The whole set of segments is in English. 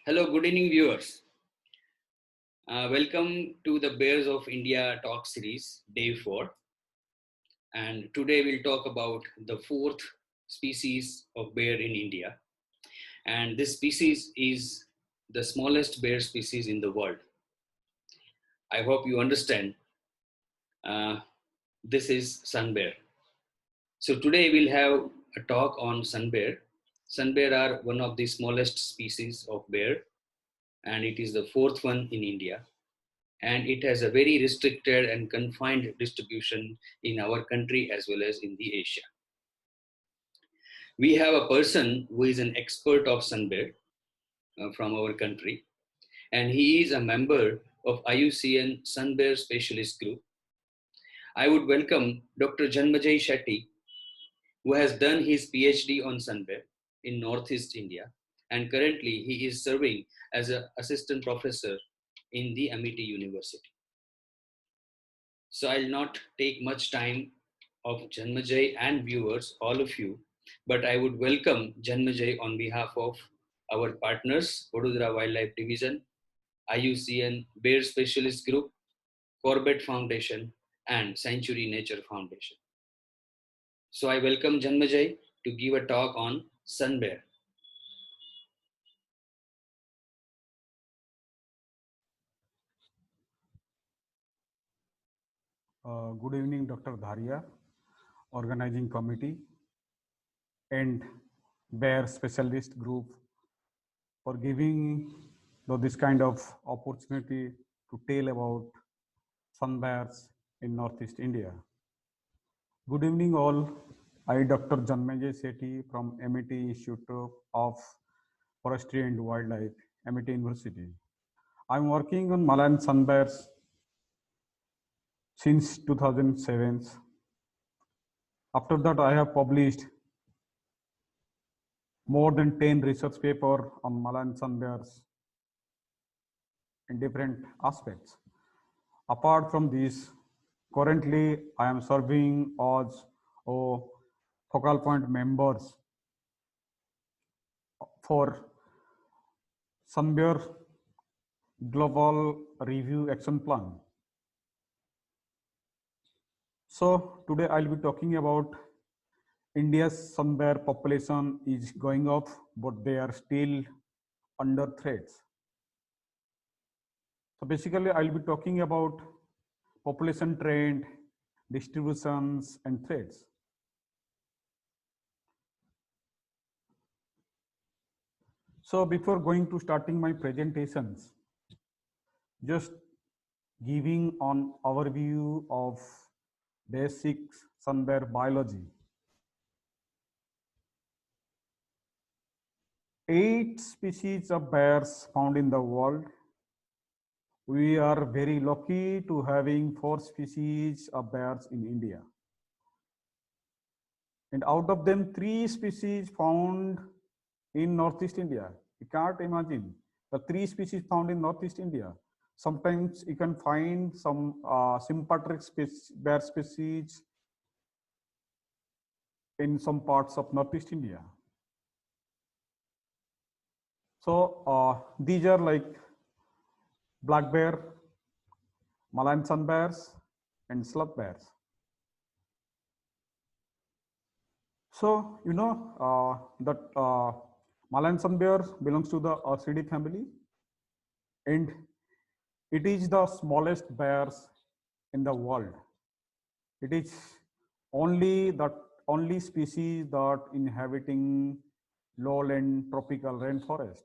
Hello, good evening, viewers. Welcome to the Bears of India Talk Series, Day 4. And today we'll talk about the fourth species of bear in India. And this species is the smallest bear species in the world. I hope you understand. Uh, this is sun bear. So today we'll have a talk on sun bear. Sun bear are one of the smallest species of bear, and it is the fourth one in India. And it has a very restricted and confined distribution in our country as well as in the Asia. We have a person who is an expert of sun bear from our country, and he is a member of IUCN Sun Bear Specialist Group. I would welcome Dr. Janmejay Sethy, who has done his PhD on sun bear in Northeast India, and currently he is serving as an assistant professor in the Amity University. So I'll not take much time of Janmejay and viewers, all of you, but I would welcome Janmejay on behalf of our partners, Vadodara Wildlife Division, IUCN Bear Specialist Group, Corbett Foundation, and Sanctuary Nature Foundation. So I welcome Janmejay to give a talk on sun bear. Good evening, Dr. Dharia, organizing committee, and Bear Specialist Group for giving this kind of opportunity to tell about sun bears in Northeast India. Good evening, all. I, Dr. Janmejay Sethy from Amity Institute of Forestry and Wildlife, Amity University. I'm working on Malayan sun bears since 2007. After that, I have published more than 10 research papers on Malayan sun bears in different aspects. Apart from this, currently I am serving as a focal point members for sun bear global review action plan. So today I'll be talking about India's sun bear population is going up, but they are still under threats. So basically I'll be talking about population trend, distributions, and threats. So before going to starting my presentations, just giving an overview of basic sun bear biology. 8 species of bears found in the world. We are very lucky to having 4 species of bears in India. And out of them, 3 species found in Northeast India. You can't imagine the 3 species found in Northeast India. Sometimes you can find some sympatric bear species in some parts of Northeast India. So these are like black bear, Malayan sun bears, and sloth bears. So you know that Malayan sun bear belongs to the Orchidae family, and it is the smallest bears in the world. It is only species that inhabiting lowland tropical rainforest.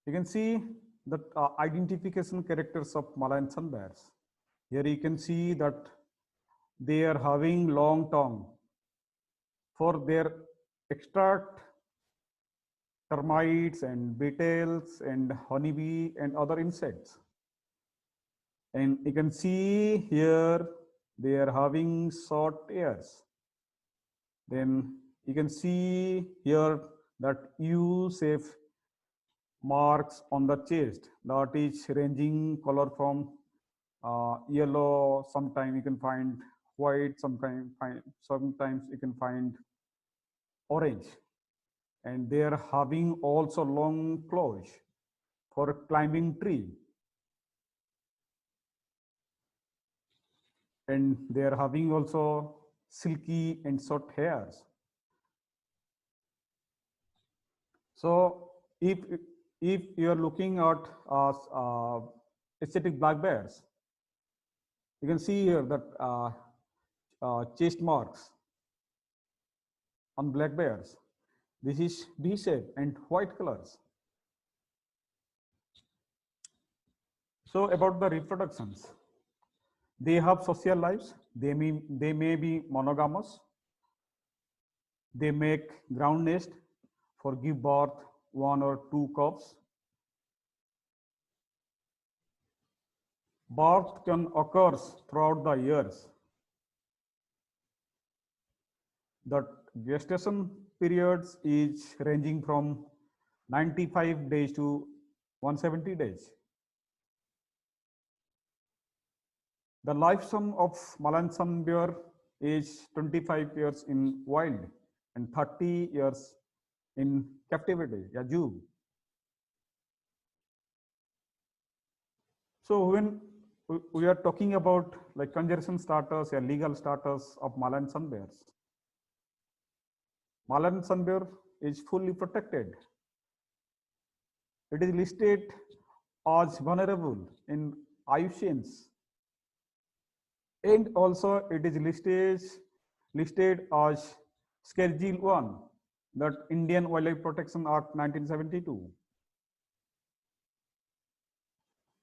You can see the identification characters of Malayan sun bears. Here you can see that they are having long tongue for their extract termites and beetles and honeybee and other insects. And you can see here they are having short ears. Then you can see here that U-shape marks on the chest, that is ranging color from yellow, sometimes you can find white, sometimes you can find orange. and they are having also long claws for climbing tree, and they are having also silky and short hairs. So if you are looking at aesthetic black bears, you can see here that chest marks on black bears. This is V shape and white colors. So about the reproductions, they have social lives. They may be monogamous. They make ground nest for give birth one or two cubs. Birth can occur throughout the years. The gestation periods is ranging from 95 days to 170 days. The lifespan of Malayan sun bear is 25 years in wild and 30 years in captivity, a zoo. So when we are talking about like conservation status or legal status of Malayan sun bears, Malayan sun bear is fully protected. It is listed as vulnerable in IUCNs, and also it is listed as Schedule 1, that Indian Wildlife Protection Act 1972.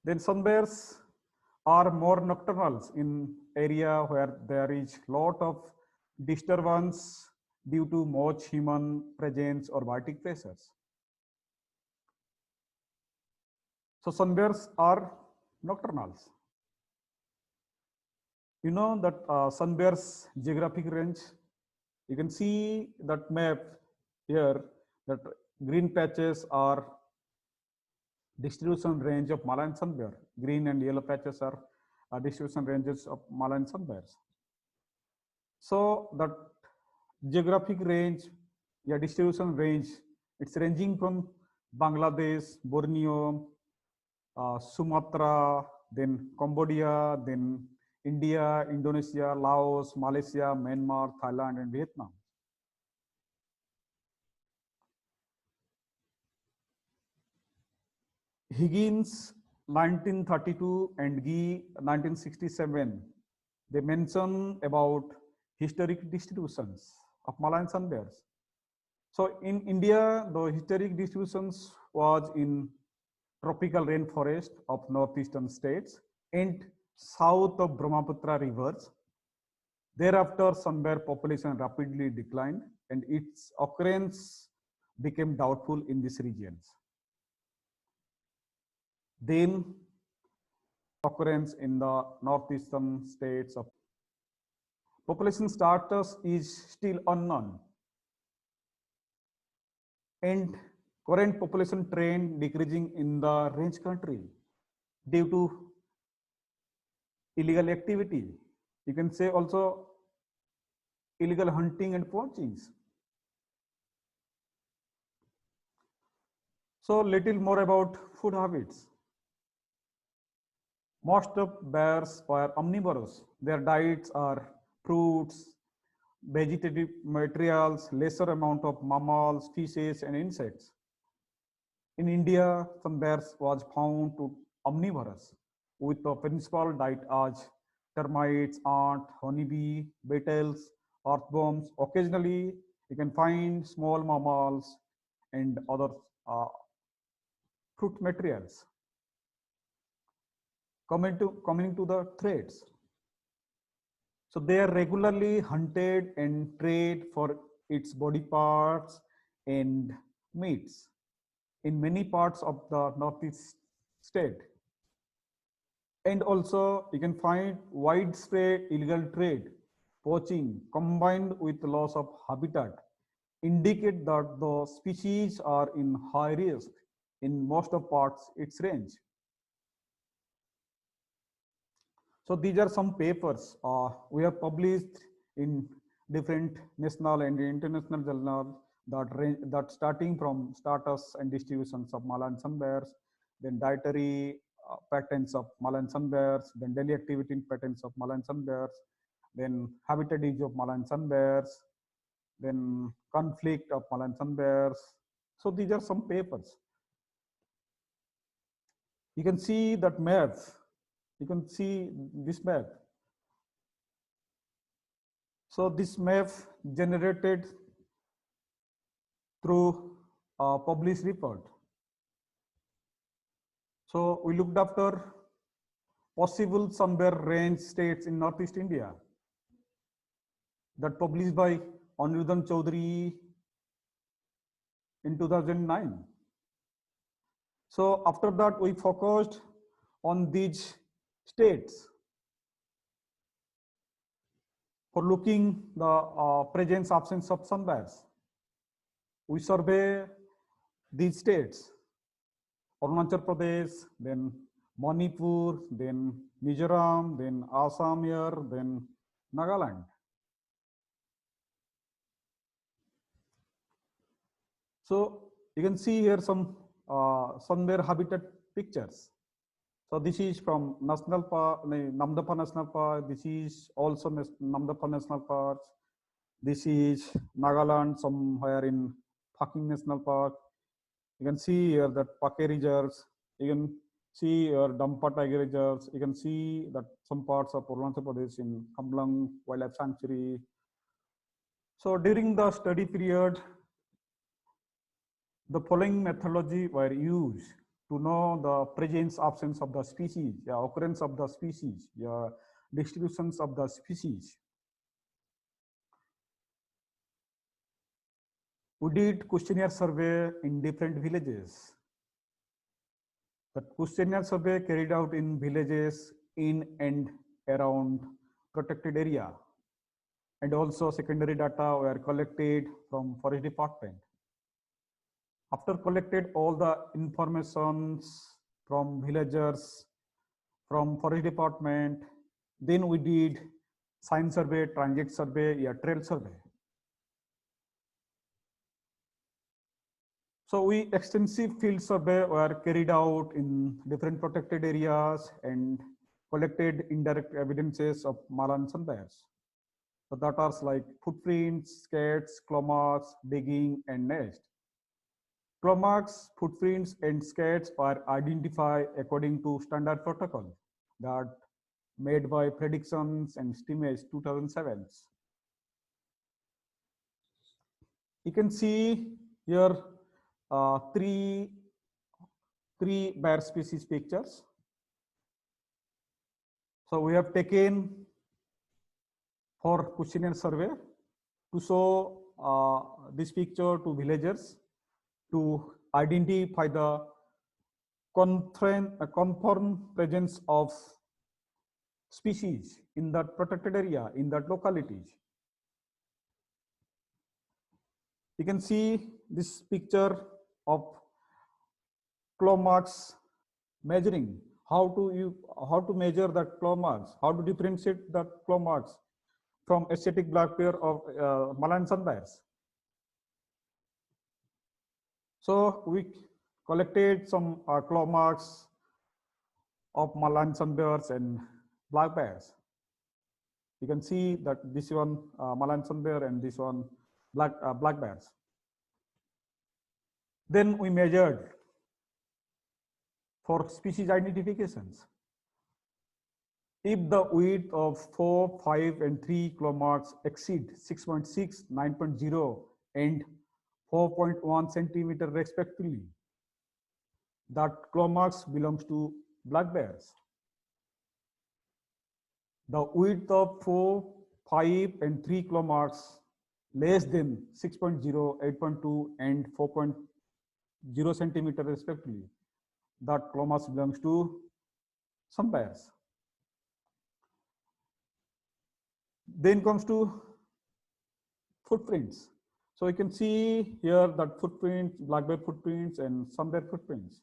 Then sun bears are more nocturnal in area where there is lot of disturbance due to much human presence or Baltic pressures. So sun bears are nocturnals. You know that sun bears geographic range. You can see that map here, that green patches are distribution range of Malayan sun bear. Green and yellow patches are distribution ranges of Malayan sun bears. So that geographic range, yeah, distribution range, it's ranging from Bangladesh, Borneo, Sumatra, then Cambodia, then India, Indonesia, Laos, Malaysia, Myanmar, Thailand, and Vietnam. Higgins 1932 and Gee 1967, they mention about historic distributions of Malayan sun bears. So in India, the historic distributions was in tropical rainforest of northeastern states and south of Brahmaputra rivers. Thereafter, sun bear population rapidly declined and its occurrence became doubtful in these regions. Then occurrence in the northeastern states of population status is still unknown, and current population trend decreasing in the range country due to illegal activity. You can say also illegal hunting and poachings. So little more about food habits. Most of bears are omnivorous. Their diets are fruits, vegetative materials, lesser amount of mammals, fishes, and insects. In India, some bears was found to omnivorous, with the principal diet as termites, ant, honeybee, beetles, earthworms. Occasionally, you can find small mammals and other fruit materials. Coming to the threats. So they are regularly hunted and traded for its body parts and meats in many parts of the northeast state. And also you can find widespread illegal trade, poaching combined with loss of habitat indicate that the species are in high risk in most of parts its range. So these are some papers we have published in different national and international journals that starting from status and distributions of Malayan sun bears, then dietary patterns of Malayan sun bears, then daily activity patterns of Malayan sun bears, then habitat use of Malayan sun bears, then conflict of Malayan sun bears. So these are some papers. You can see that map. You can see this map. So this map generated through a published report. So we looked after possible sun bear range states in Northeast India, that published by Anirudhan Chaudhary in 2009. So after that, we focused on these states for looking the presence absence of sun bears. We survey these states: Arunachal Pradesh, then Manipur, then Mizoram, then Assam here, then Nagaland. So you can see here some sun bear habitat pictures. So this is from National Park, Namdapha National Park. This is also Namdapha National Park. This is Nagaland, somewhere in Paking National Park. You can see here that Pake reserves. You can see here Dampa tiger reserves. You can see that some parts of Arunachal Pradesh in Kamblang Wildlife Sanctuary. So during the study period, the following methodology were used to know the presence, absence of the species, occurrence of the species, distributions of the species. We did questionnaire survey in different villages. The questionnaire survey carried out in villages in and around protected area, and also secondary data were collected from Forest Department. After collected all the informations from villagers, from Forest Department, then we did sign survey, transit survey, trail survey. So we extensive field survey were carried out in different protected areas and collected indirect evidences of Malayan sun bears. So that are like footprints, skates, claw marks, digging, and nest. Claw marks, footprints, and skates are identified according to standard protocol that made by Predictions and Estimates 2007. You can see here three bear species pictures. So we have taken for questionnaire survey to show this picture to villagers to identify the confirmed presence of species in that protected area, in that localities. You can see this picture of claw marks measuring. How to measure that claw marks? How to differentiate that claw marks from aesthetic black bear of Malayan sun bears? So we collected some claw marks of Malayan sun bears and black bears. You can see that this one Malayan sun bear and this one black bears. Then we measured for species identifications. If the width of 4, 5, and 3 claw marks exceed 6.6, 9.0, and 4.1 centimeter respectively, that claw marks belongs to black bears. The width of 4, 5, and 3 claw marks less than 6.0, 8.2, and 4.0 centimeter respectively, that claw marks belongs to sun bears. Then comes to footprints. So you can see here that footprints, black bear footprints, and sun bear footprints.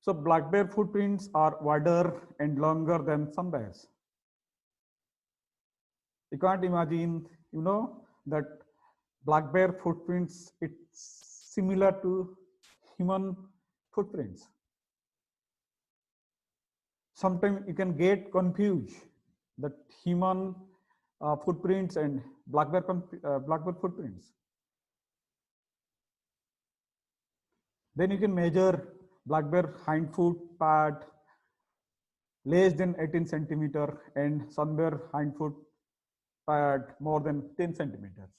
So black bear footprints are wider and longer than sun bears. You can't imagine, that black bear footprints, it's similar to human footprints. Sometimes you can get confused that human footprints and black bear footprints. Then you can measure black bear hind foot pad less than 18 centimeter and sun bear hind foot pad more than 10 centimeters.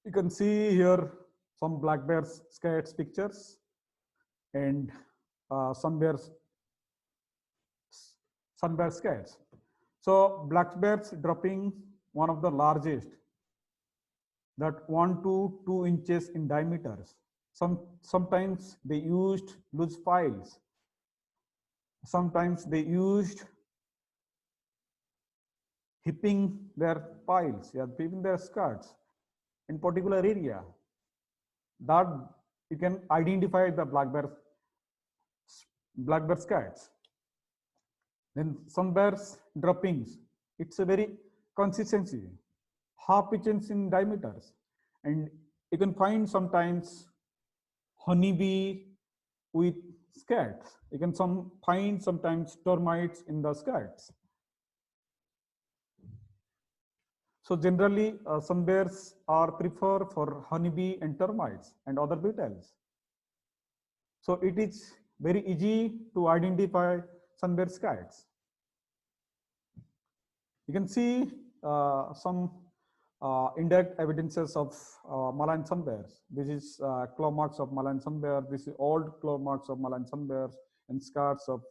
You can see here some black bear scats pictures and sun bear scats. So black bears dropping one of the largest, that 1 to 2 inches in diameters. Sometimes they used loose files. Sometimes they used hipping their piles, hipping their skirts in particular area. That you can identify the black bear skirts. Then some bears droppings. It's a very consistency, half inches in diameters, and you can find sometimes honeybee with skirts. You can find sometimes termites in the skirts. So generally, some bears are preferred for honeybee and termites and other beetles. So it is very easy to identify sun bear skirts. You can see some indirect evidences of malign sun bears. This is claw marks of malign sun bear. This is old claw marks of malign sun bears and scars of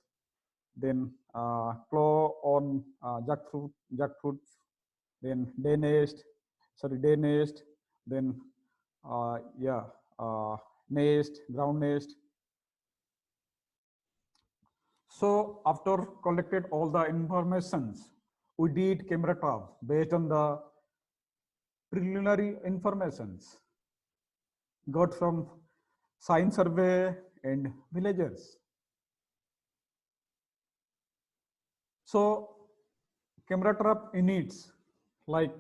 then claw on jackfruit, then day nest, then nest, ground nest. So after collected all the informations, we did camera trap based on the preliminary informations got from science survey and villagers. So camera trap units like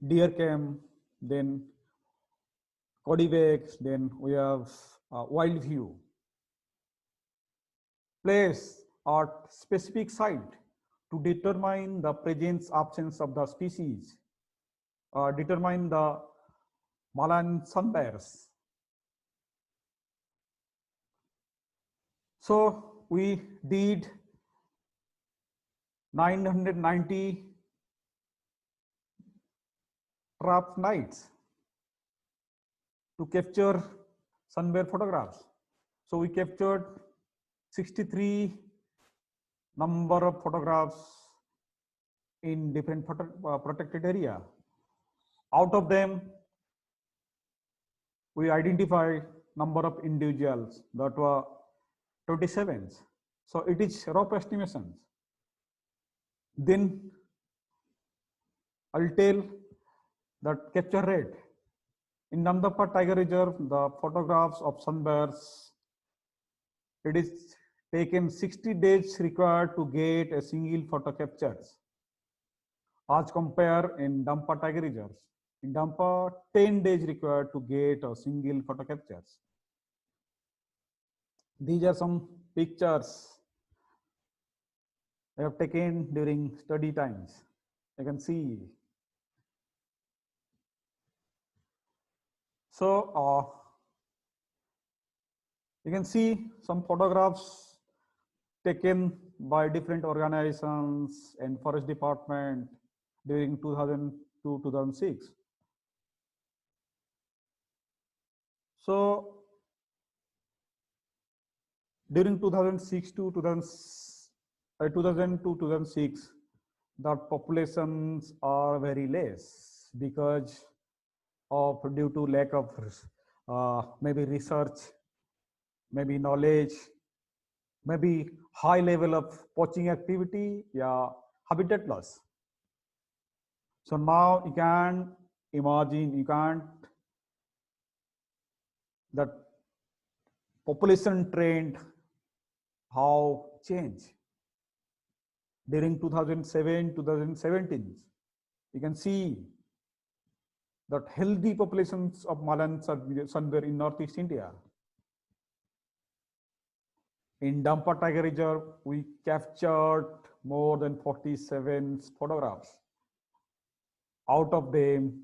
deer cam, then Codivex, then we have wild view. Place at specific site to determine the presence absence of the species, determine the malign sun bears. So we did 990 trap nights to capture sun bear photographs. So we captured 63 number of photographs in different protected area. Out of them, we identified number of individuals that were 27. So it is rough estimations. Then I'll tell that capture rate. In Namdapha Tiger Reserve, the photographs of sun bears, it is taken 60 days required to get a single photo captures. As compare in Dampa Tiger Reserve. In Dampa, 10 days required to get a single photo captures. These are some pictures I have taken during study times. You can see. So you can see some photographs taken by different organizations and forest department during 2000 to 2006. So during 2006 to 2006, the populations are very less because of due to lack of maybe research, maybe knowledge, maybe high level of poaching activity, habitat loss. So now you can imagine, you can't that population trend how change during 2007 2017. You can see that healthy populations of Malan sun bear in Northeast India. In Dampa Tiger Reserve, we captured more than 47 photographs. Out of them,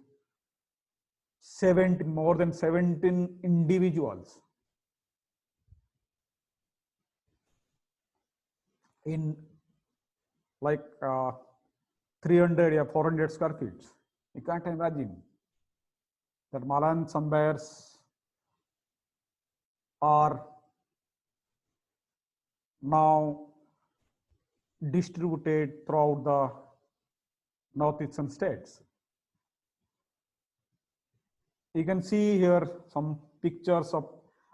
more than 17 individuals in like 300 or 400 square feet. You can't imagine that Malan sun bears are now distributed throughout the northeastern states. You can see here some pictures of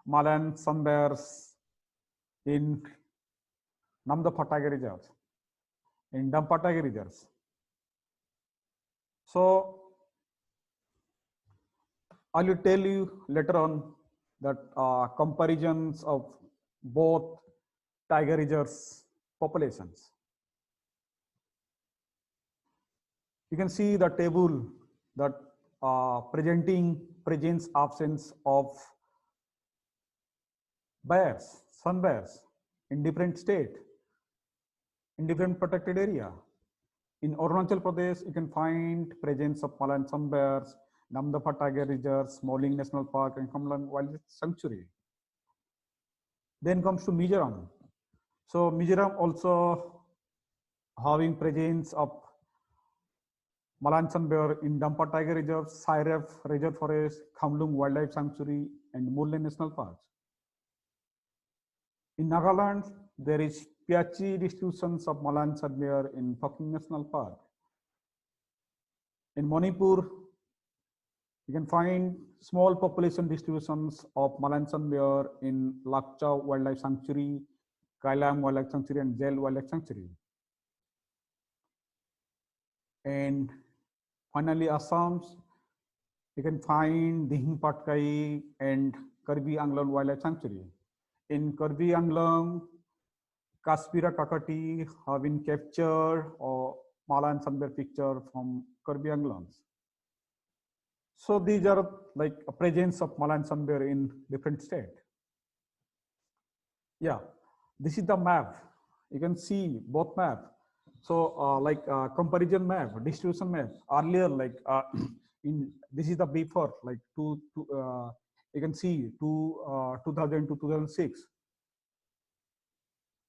Malan sun bears in Namdapha Tiger Reserves, in Dampa Tiger Reserves. So I will tell you later on that comparisons of both tiger reserves populations. You can see the table that presenting presence absence of bears, sun bears in different state, in different protected area. In Arunachal Pradesh, you can find presence of Malan sun bears, Namdapha Tiger Reserve, Smalling National Park, and Kamlang Wildlife Sanctuary. Then comes to Mizoram. So Mizoram also having presence of Malan sun bear in Dampa Tiger Reserve, Sairef Reserve Forest, Kamlung Wildlife Sanctuary, and Mullen National Parks. In Nagaland, there is patchy distributions of Malan sun bear in Phokeng National Park. In Manipur, you can find small population distributions of Malan sun bear in Lakcha Wildlife Sanctuary, Kailam Wildlife Sanctuary, and Jel Wildlife Sanctuary. And finally, Assam, you can find Dihing Patkai and Karbi Anglong Wildlife Sanctuary. In Karbi Anglong, Kaspira Kakati have been captured or Malan sun bear picture from Karbi Anglongs. So these are like a presence of Malan sun bear in different state. Yeah, this is the map. You can see both map. So comparison map, distribution map. Earlier, in this is the before, like you can see 2000 to 2006.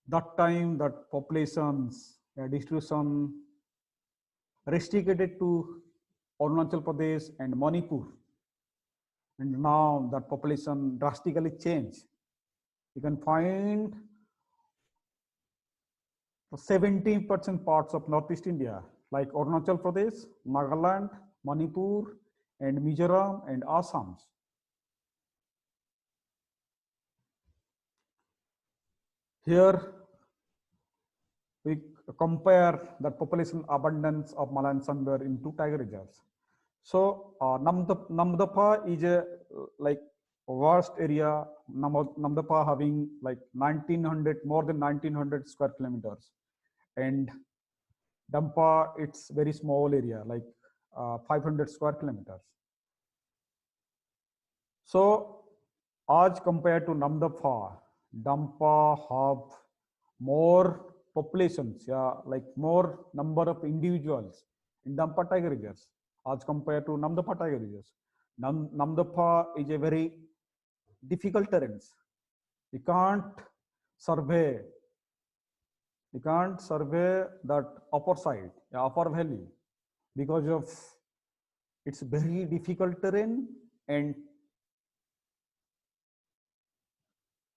That time, that populations distribution restricted to Arunachal Pradesh and Manipur, and now that population drastically changed. You can find 70% parts of Northeast India, like Arunachal Pradesh, Nagaland, Manipur, and Mizoram and Assam. Here we compare the population abundance of Malan sun bear in two tiger reserves. So Namdapha is a like vast area. Namdapha having like 1900, more than 1900 square kilometers, and Dampa it's very small area, like 500 square kilometers. So as compared to Namdapha, Dampa have more populations, yeah, like more number of individuals in Dampa tiger reserves as compared to Namdapha tiger reserves. Namdapha is a very difficult terrain. You can't survey. You can't survey that upper side, upper valley, because of it's very difficult terrain and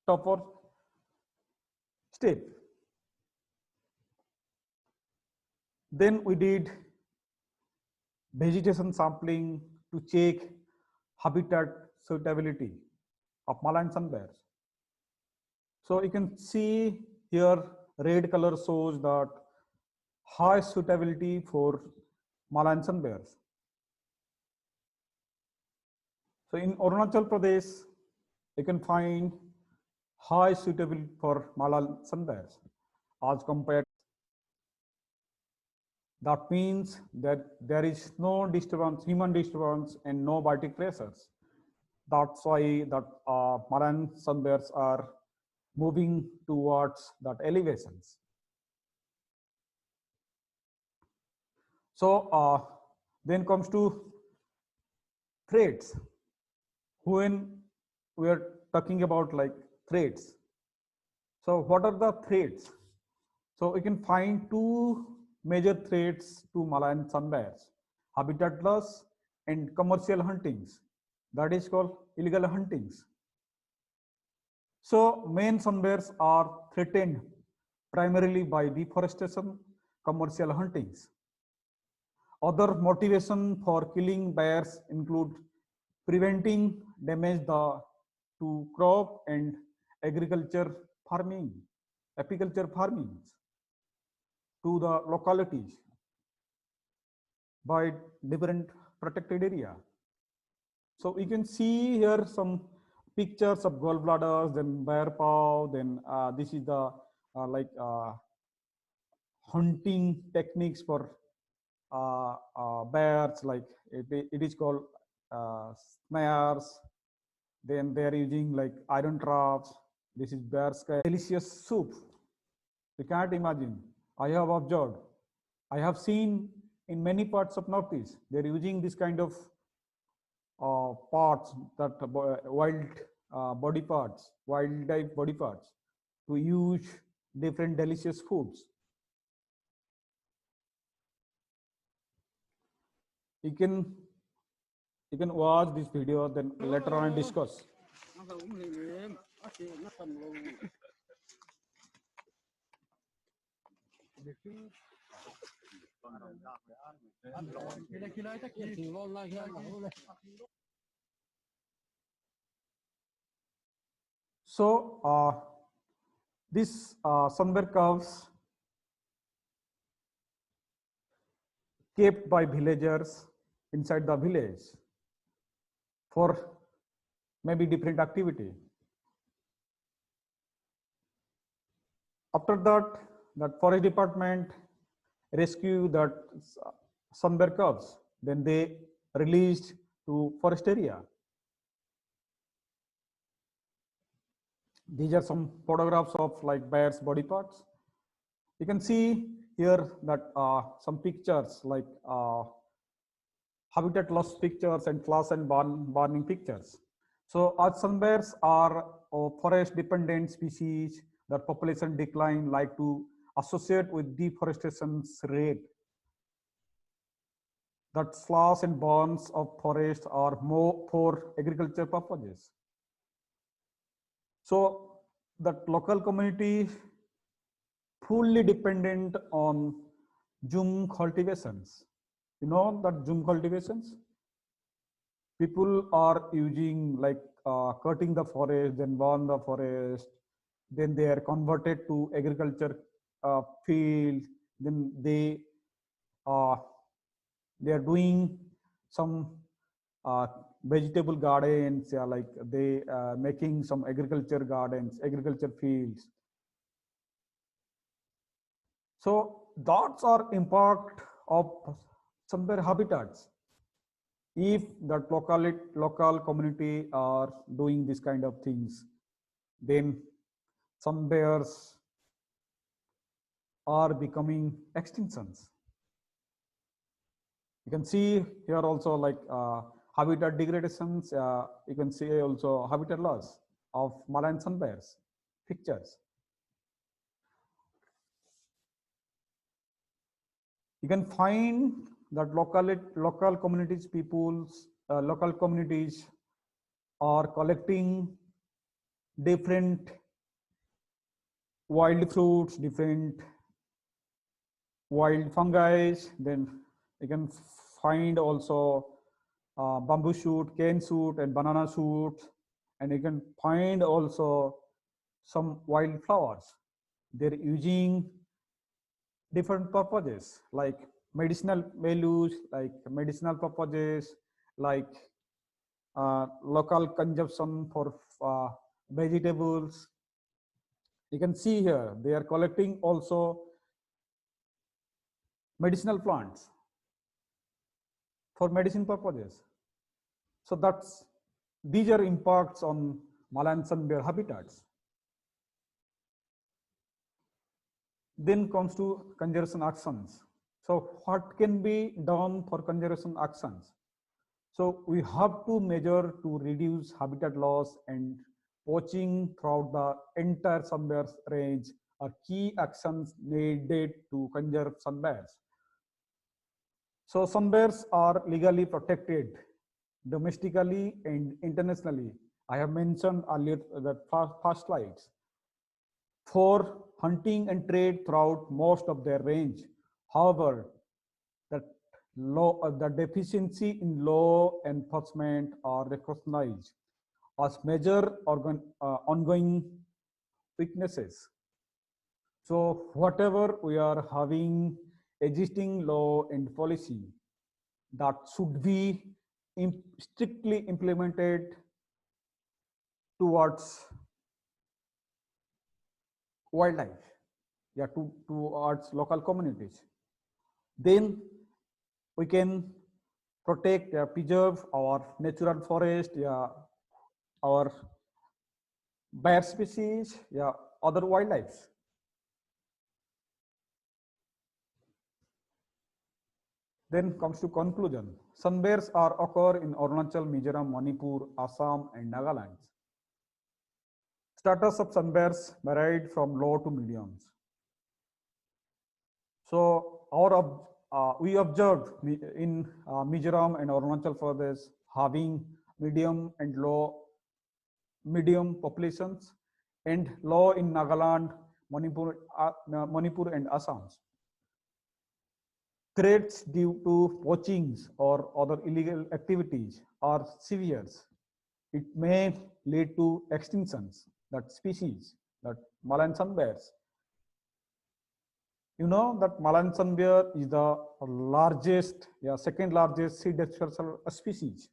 tougher steep. Then we did vegetation sampling to check habitat suitability of Malan sun bears. So you can see here red color shows that high suitability for Malan sun bears. So in Arunachal Pradesh, you can find high suitability for Malan sun bears as compared That means that there is no disturbance, human disturbance, and no Baltic pressures. That's why that marine sun bears are moving towards that elevations. So then comes to threats. When we are talking about like threats, so what are the threats? So we can find two major threats to Malayan sun bears: habitat loss and commercial huntings. That is called illegal huntings. So main sun bears are threatened primarily by deforestation, commercial huntings. Other motivation for killing bears include preventing damage to crop and agriculture farming, apiculture farming to the localities by different protected area. So we can see here some pictures of gallbladders, then bear paw, then this is the hunting techniques for bears, like it is called snares. Then they are using like iron traps. This is bear sky. Delicious soup. You can't imagine. I have observed. I have seen in many parts of Northeast, they're using this kind of parts, that wild body parts, wildlife body parts, to use different delicious foods. You can watch this video, then later on and discuss. So this sunbear calves kept by villagers inside the village for maybe different activity. After that, that forest department rescue that sunbear calves. Then they released to forest area. These are some photographs of like bears body parts. You can see here that some pictures like habitat loss pictures and flash and burning pictures. So as sun bears are forest dependent species, that population decline like to associate with deforestation rate. That slash and burns of forest are more for agriculture purposes. So that local community fully dependent on Zoom cultivations. You know that Zoom cultivations? People are using like cutting the forest, then burn the forest, then they are converted to agriculture field, then they are doing some vegetable gardens, like they making some agriculture gardens, agriculture fields. So that's are impact of some their habitats. If that local community are doing this kind of things, then some bears are becoming extinctions. You can see here also like habitat degradations. You can see also habitat loss of Malayan sun bears pictures. You can find that local communities, local communities are collecting different wild fruits, different wild fungi. Then you can find also bamboo shoot, cane shoot, and banana shoot, and you can find also some wild flowers. They're using different purposes like medicinal values, like medicinal purposes, like local consumption for vegetables. You can see here they are collecting also medicinal plants for medicine purposes. So these are impacts on Malayan sun bear habitats. Then comes to conservation actions. So what can be done for conservation actions? So we have to measure to reduce habitat loss, and poaching throughout the entire sun bear range are key actions needed to conserve sun bears. So sun bears are legally protected domestically and internationally. I have mentioned earlier that past slides for hunting and trade throughout most of their range. However, the the deficiency in law enforcement are recognized as major ongoing weaknesses. So whatever we are having existing law and policy that should be strictly implemented towards wildlife, yeah, towards local communities. Then we can protect, preserve our natural forest, yeah, our bear species, yeah, other wildlife. Then comes to conclusion. Sun bears are occur in Arunachal, Mizoram, Manipur, Assam, and Nagaland. Status of sun bears varied from low to mediums. So we observed in Mizoram and Arunachal Pradesh having medium populations, and low in Nagaland, Manipur and Assam. Threats due to poachings or other illegal activities are severe. It may lead to extinctions that species, that Malayan sun bears. You know that Malayan sun bear is the largest, second largest sea dispersal species.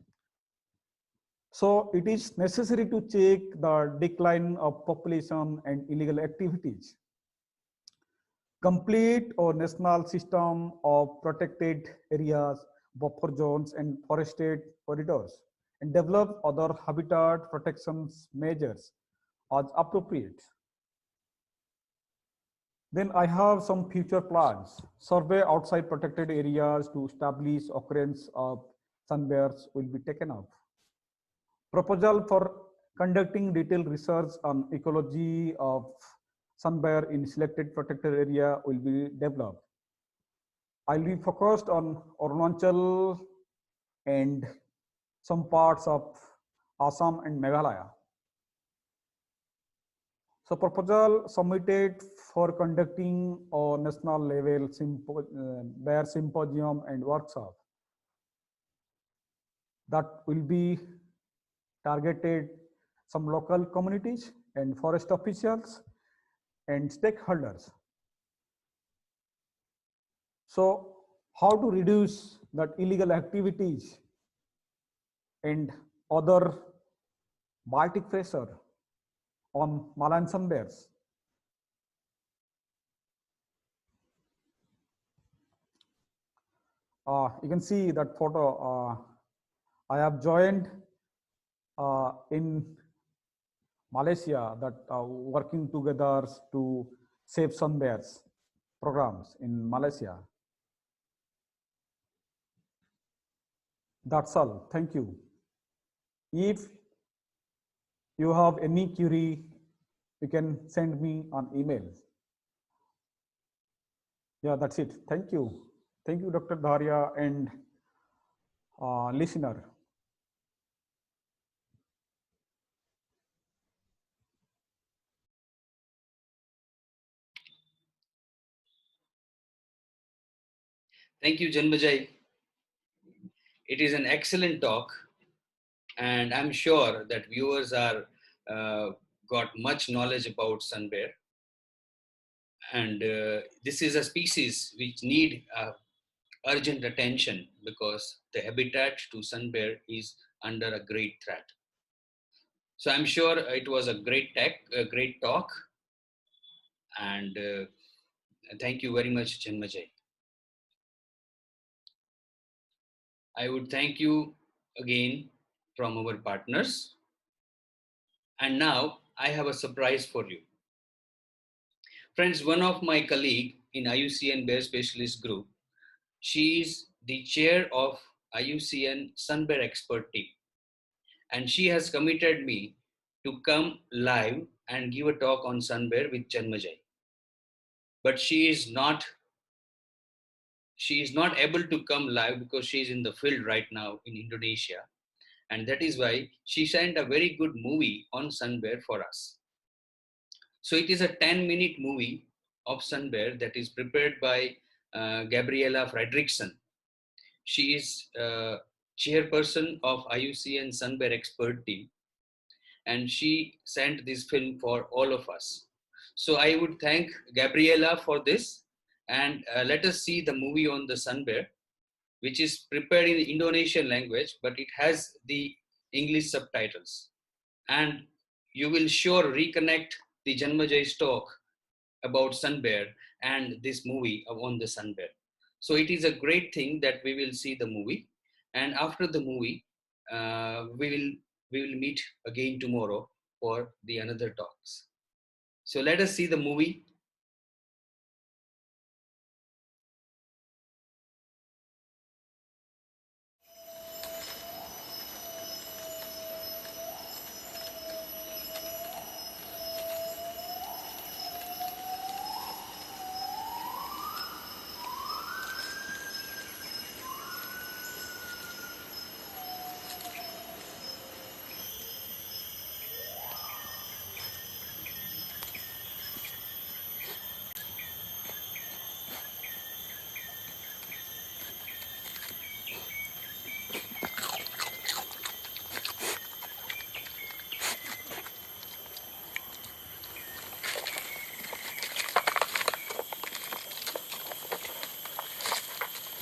So it is necessary to check the decline of population and illegal activities. Complete or national system of protected areas, buffer zones, and forested corridors, and develop other habitat protection measures as appropriate. Then I have some future plans. Survey outside protected areas to establish occurrence of sun bears will be taken up. Proposal for conducting detailed research on ecology of sun bear in selected protected area will be developed. I'll be focused on Arunachal and some parts of Assam and Meghalaya. So proposal submitted for conducting a national level bear symposium and workshop that will be targeted some local communities and forest officials and stakeholders. So how to reduce that illegal activities and other Baltic pressure on Malayan sun bears. You can see that photo. I have joined in Malaysia, that working together to save sun bears programs in Malaysia. That's all. Thank you. If you have any query, you can send me an email. Yeah, that's it. Thank you. Thank you, Dr. Dharia and listener. Thank you, Janmejay. It is an excellent talk, and I'm sure that viewers are got much knowledge about sun bear. And this is a species which need urgent attention because the habitat to sun bear is under a great threat. So I'm sure it was a great talk, and thank you very much, Janmejay. I would thank you again from our partners. And now I have a surprise for you. Friends, one of my colleague in IUCN Bear Specialist Group, she is the chair of IUCN Sun Bear Expert Team. And she has committed me to come live and give a talk on Sun Bear with Janmejay. But she is not able to come live because she is in the field right now in Indonesia. And that is why she sent a very good movie on Sun Bear for us. So it is a 10-minute movie of Sun Bear that is prepared by Gabriela Fredrickson. She is chairperson of IUCN Sun Bear Expert Team, and she sent this film for all of us. So I would thank Gabriela for this, and let us see the movie on the Sun Bear, which is prepared in the Indonesian language, but it has the English subtitles. And you will sure reconnect the Janmejay's talk about Sun Bear and this movie on the Sun Bear. So it is a great thing that we will see the movie, and after the movie, we will meet again tomorrow for the another talks. So let us see the movie.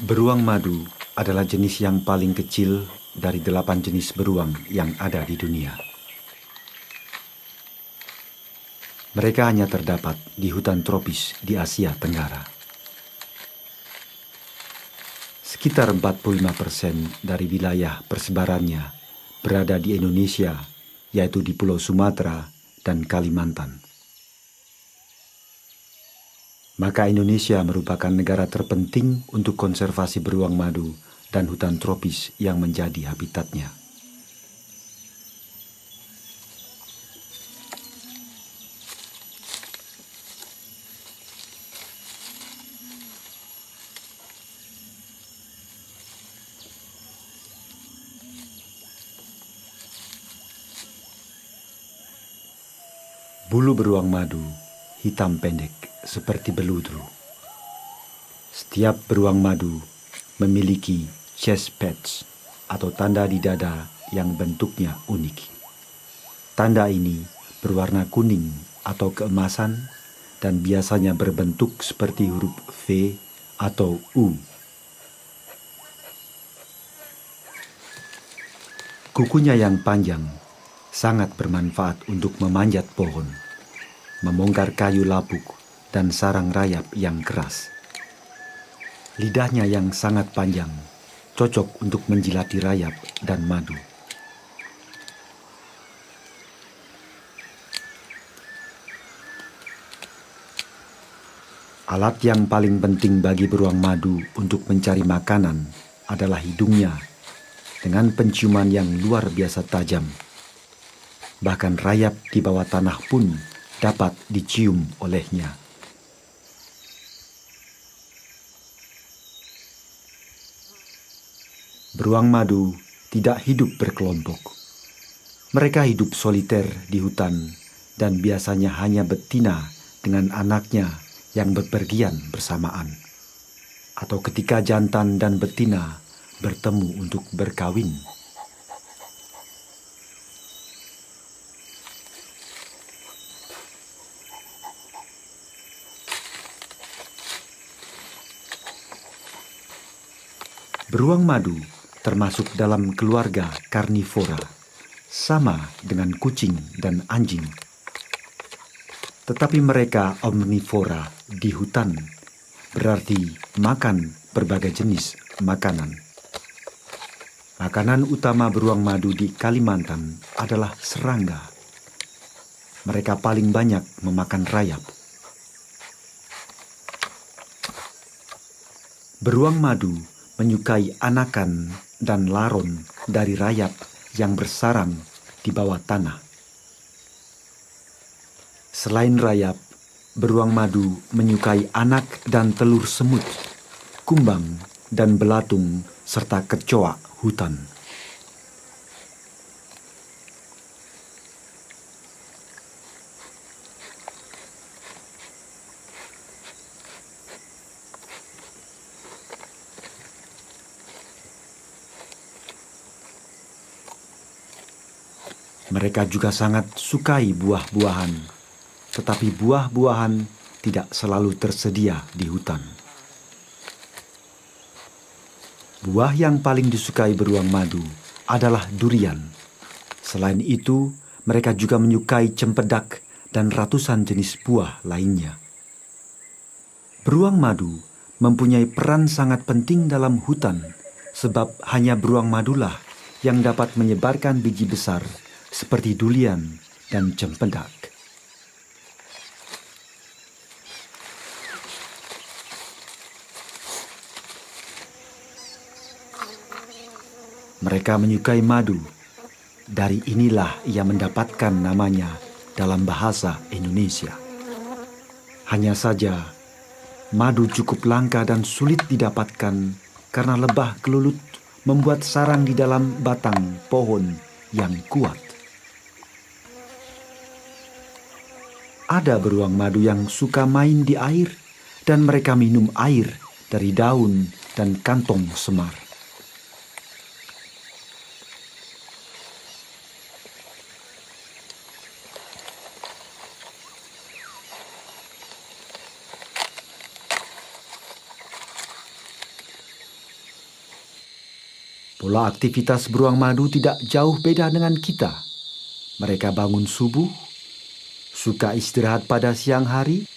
Beruang madu adalah jenis yang paling kecil dari 8 jenis beruang yang ada di dunia. Mereka hanya terdapat di hutan tropis di Asia Tenggara. Sekitar 45% dari wilayah persebarannya berada di Indonesia, yaitu di Pulau Sumatera dan Kalimantan. Maka Indonesia merupakan negara terpenting untuk konservasi beruang madu dan hutan tropis yang menjadi habitatnya. Bulu beruang madu hitam pendek seperti beludru. Setiap beruang madu memiliki chest patch atau tanda di dada yang bentuknya unik. Tanda ini berwarna kuning atau keemasan dan biasanya berbentuk seperti huruf V atau U. Kukunya yang panjang sangat bermanfaat untuk memanjat pohon, membongkar kayu lapuk, dan sarang rayap yang keras. Lidahnya yang sangat panjang cocok untuk menjilati rayap dan madu. Alat yang paling penting bagi beruang madu untuk mencari makanan adalah hidungnya dengan penciuman yang luar biasa tajam. Bahkan rayap di bawah tanah pun dapat dicium olehnya. Beruang madu tidak hidup berkelompok. Mereka hidup soliter di hutan dan biasanya hanya betina dengan anaknya yang bepergian bersamaan, atau ketika jantan dan betina bertemu untuk berkawin. Beruang madu termasuk dalam keluarga karnivora, sama dengan kucing dan anjing. Tetapi mereka omnivora di hutan, berarti makan berbagai jenis makanan. Makanan utama beruang madu di Kalimantan adalah serangga. Mereka paling banyak memakan rayap. Beruang madu menyukai anakan dan laron dari rayap yang bersarang di bawah tanah. Selain rayap, beruang madu menyukai anak dan telur semut, kumbang dan belatung, serta kecoa hutan. Mereka juga sangat sukai buah-buahan, tetapi buah-buahan tidak selalu tersedia di hutan. Buah yang paling disukai beruang madu adalah durian. Selain itu, mereka juga menyukai cempedak dan ratusan jenis buah lainnya. Beruang madu mempunyai peran sangat penting dalam hutan, sebab hanya beruang madulah yang dapat menyebarkan biji besar seperti durian dan cempedak. Mereka menyukai madu. Dari inilah ia mendapatkan namanya dalam bahasa Indonesia. Hanya saja, madu cukup langka dan sulit didapatkan karena lebah kelulut membuat sarang di dalam batang pohon yang kuat. Ada beruang madu yang suka main di air dan mereka minum air dari daun dan kantong semar. Pola aktivitas beruang madu tidak jauh beda dengan kita. Mereka bangun subuh, suka istirahat pada siang hari,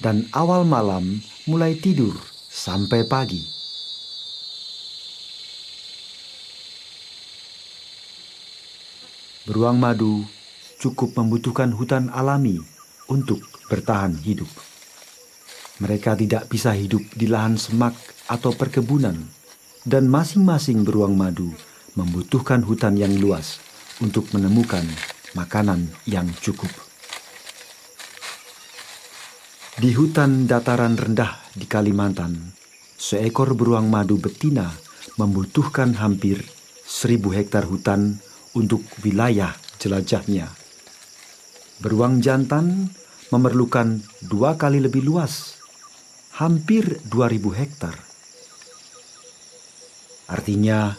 dan awal malam mulai tidur sampai pagi. Beruang madu cukup membutuhkan hutan alami untuk bertahan hidup. Mereka tidak bisa hidup di lahan semak atau perkebunan, dan masing-masing beruang madu membutuhkan hutan yang luas untuk menemukan makanan yang cukup. Di hutan dataran rendah di Kalimantan, seekor beruang madu betina membutuhkan hampir 1.000 hektar hutan untuk wilayah jelajahnya. Beruang jantan memerlukan 2 kali lebih luas, hampir 2.000 hektar. Artinya,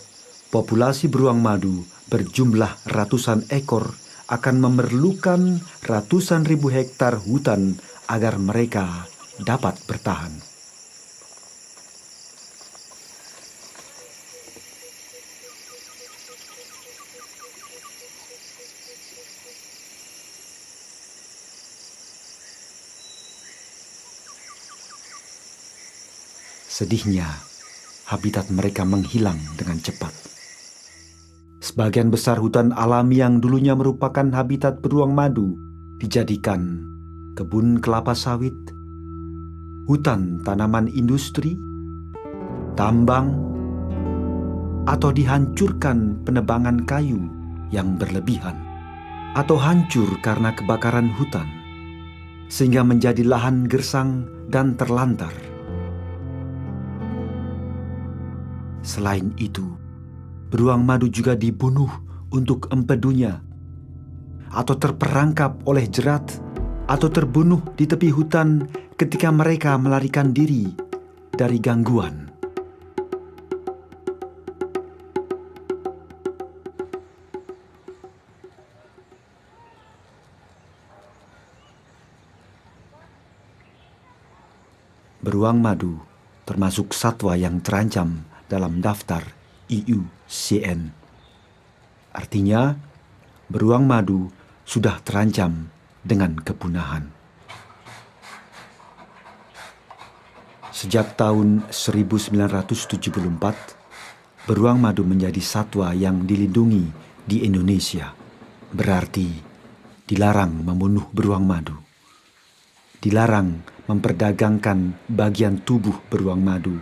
populasi beruang madu berjumlah ratusan ekor akan memerlukan ratusan ribu hektar hutan agar mereka dapat bertahan. Sedihnya, habitat mereka menghilang dengan cepat. Sebagian besar hutan alami yang dulunya merupakan habitat beruang madu dijadikan kebun kelapa sawit, hutan tanaman industri, tambang, atau dihancurkan penebangan kayu yang berlebihan, atau hancur karena kebakaran hutan, sehingga menjadi lahan gersang dan terlantar. Selain itu, beruang madu juga dibunuh untuk empedunya, atau terperangkap oleh jerat, atau terbunuh di tepi hutan ketika mereka melarikan diri dari gangguan. Beruang madu termasuk satwa yang terancam dalam daftar IUCN. Artinya, beruang madu sudah terancam dengan kepunahan. Sejak tahun 1974, beruang madu menjadi satwa yang dilindungi di Indonesia. Berarti dilarang membunuh beruang madu. Dilarang memperdagangkan bagian tubuh beruang madu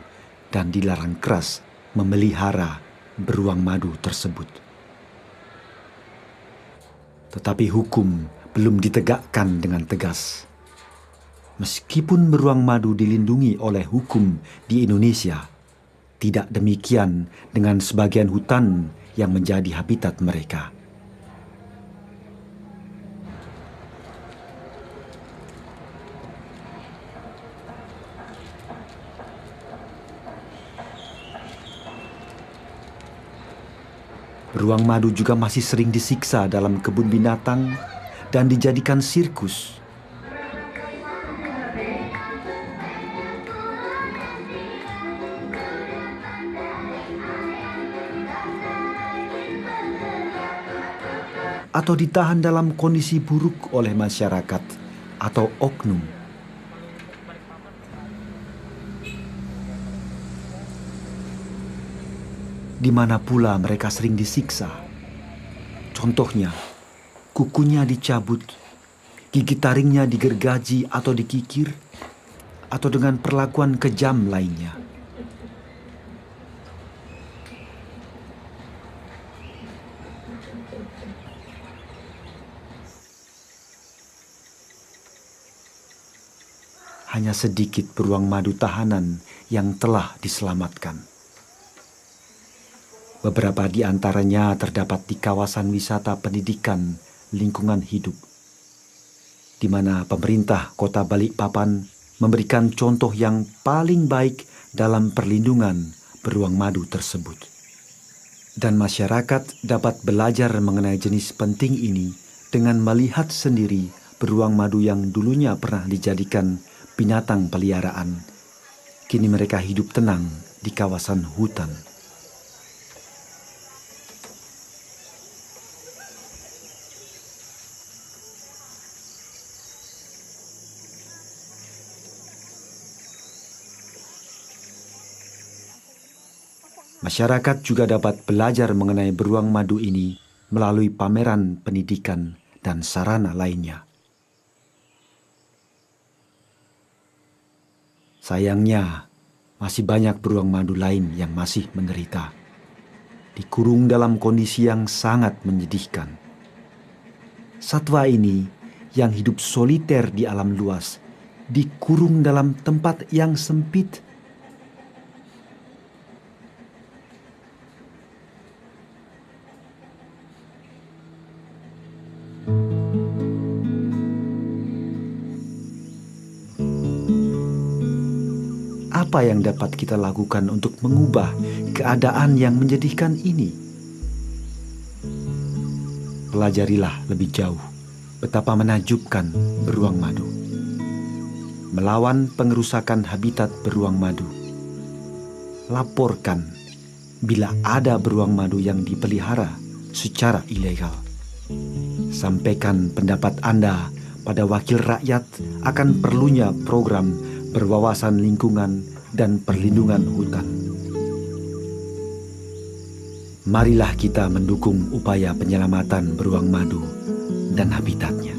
dan dilarang keras memelihara beruang madu tersebut. Tetapi hukum belum ditegakkan dengan tegas. Meskipun beruang madu dilindungi oleh hukum di Indonesia, tidak demikian dengan sebagian hutan yang menjadi habitat mereka. Beruang madu juga masih sering disiksa dalam kebun binatang dan dijadikan sirkus. Atau ditahan dalam kondisi buruk oleh masyarakat atau oknum. Di mana pula mereka sering disiksa. Contohnya, kukunya dicabut, gigi taringnya digergaji atau dikikir, atau dengan perlakuan kejam lainnya. Hanya sedikit beruang madu tahanan yang telah diselamatkan. Beberapa di antaranya terdapat di kawasan wisata pendidikan lingkungan hidup, di mana pemerintah Kota Balikpapan memberikan contoh yang paling baik dalam perlindungan beruang madu tersebut. Dan masyarakat dapat belajar mengenai jenis penting ini dengan melihat sendiri beruang madu yang dulunya pernah dijadikan binatang peliharaan. Kini mereka hidup tenang di kawasan hutan. Masyarakat juga dapat belajar mengenai beruang madu ini melalui pameran pendidikan dan sarana lainnya. Sayangnya, masih banyak beruang madu lain yang masih menderita, dikurung dalam kondisi yang sangat menyedihkan. Satwa ini yang hidup soliter di alam luas, dikurung dalam tempat yang sempit. Apa yang dapat kita lakukan untuk mengubah keadaan yang menyedihkan ini? Pelajarilah lebih jauh betapa menakjubkan beruang madu. Melawan pengerusakan habitat beruang madu. Laporkan bila ada beruang madu yang dipelihara secara ilegal. Sampaikan pendapat Anda pada wakil rakyat akan perlunya program berwawasan lingkungan dan perlindungan hutan. Marilah kita mendukung upaya penyelamatan beruang madu dan habitatnya.